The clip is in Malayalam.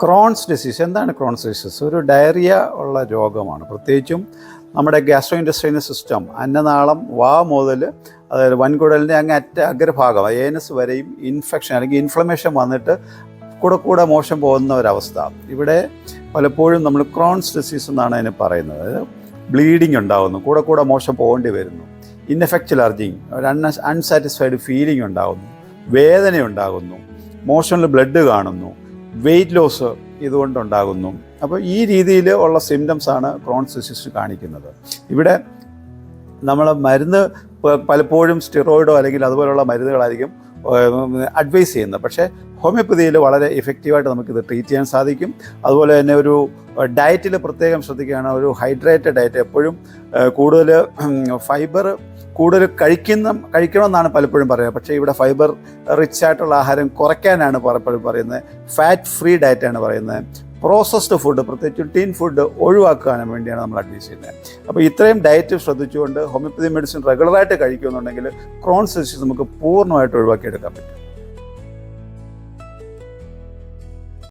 ക്രോൺസ് ഡിസീസ് എന്താണ് ക്രോൺസ് ഡിസീസ്? ഒരു ഡയറിയ ഉള്ള രോഗമാണ്. പ്രത്യേകിച്ചും നമ്മുടെ ഗ്യാസ്ട്രോ ഇൻറ്റസ്റ്റൈനൽ സിസ്റ്റം, അന്നനാളം, വാ മുതൽ അതായത് വൻകുടലിൻ്റെ അഗ്രഭാഗം ഏനസ് വരെയും ഇൻഫെക്ഷൻ അല്ലെങ്കിൽ ഇൻഫ്ലമേഷൻ വന്നിട്ട് കൂടെ മോശം പോകുന്ന ഒരവസ്ഥ. ഇവിടെ പലപ്പോഴും നമ്മൾ ക്രോൺസ് ഡിസീസ് എന്നാണ് അതിന് പറയുന്നത്. അതായത് ബ്ലീഡിങ് ഉണ്ടാകുന്നു, കൂടെ മോശം പോകേണ്ടി വരുന്നു, ഇൻഎഫക്റ്റ് അലർജിങ്, ഒരു അൺസാറ്റിസ്ഫൈഡ് ഫീലിംഗ് ഉണ്ടാകുന്നു, വേദന ഉണ്ടാകുന്നു, മോഷനിൽ ബ്ലഡ് കാണുന്നു, വെയിറ്റ് ലോസ് ഇതുകൊണ്ടുണ്ടാകുന്നു. അപ്പോൾ ഈ രീതിയിൽ ഉള്ള സിംറ്റംസാണ് ക്രോൺസ് ഡിസീസ് കാണിക്കുന്നത്. ഇവിടെ നമ്മൾ മരുന്ന് പലപ്പോഴും സ്റ്റിറോയിഡോ അല്ലെങ്കിൽ അതുപോലുള്ള മരുന്നുകളായിരിക്കും അഡ്വൈസ് ചെയ്യുന്നത്. പക്ഷേ ഹോമിയോപ്പതിയിൽ വളരെ ഇഫക്റ്റീവായിട്ട് നമുക്കിത് ട്രീറ്റ് ചെയ്യാൻ സാധിക്കും. അതുപോലെ തന്നെ ഒരു ഡയറ്റിൽ പ്രത്യേകം ശ്രദ്ധിക്കുകയാണ്. ഒരു ഹൈഡ്രേറ്റഡ് ഡയറ്റ്, എപ്പോഴും കൂടുതൽ ഫൈബർ കൂടുതൽ കഴിക്കണമെന്നാണ് പലപ്പോഴും പറയുന്നത്. പക്ഷേ ഇവിടെ ഫൈബർ റിച്ച് ആയിട്ടുള്ള ആഹാരം കുറയ്ക്കാനാണ് പലപ്പോഴും പറയുന്നത്. ഫാറ്റ് ഫ്രീ ഡയറ്റാണ് പറയുന്നത്. പ്രോസസ്ഡ് ഫുഡ്, പ്രത്യേകിച്ച് ടീൻ ഫുഡ് ഒഴിവാക്കാൻ വേണ്ടിയാണ് നമ്മൾ അഡ്വൈസ് ചെയ്യുന്നത്. അപ്പോൾ ഇത്രയും ഡയറ്റ് ശ്രദ്ധിച്ചുകൊണ്ട് ഹോമിയോപ്പതി മെഡിസിൻ റെഗുലറായിട്ട് കഴിക്കുന്നുണ്ടെങ്കിൽ ക്രോൺസ് ഡിസീസ് നമുക്ക് പൂർണ്ണമായിട്ട് ഒഴിവാക്കിയെടുക്കാൻ പറ്റും.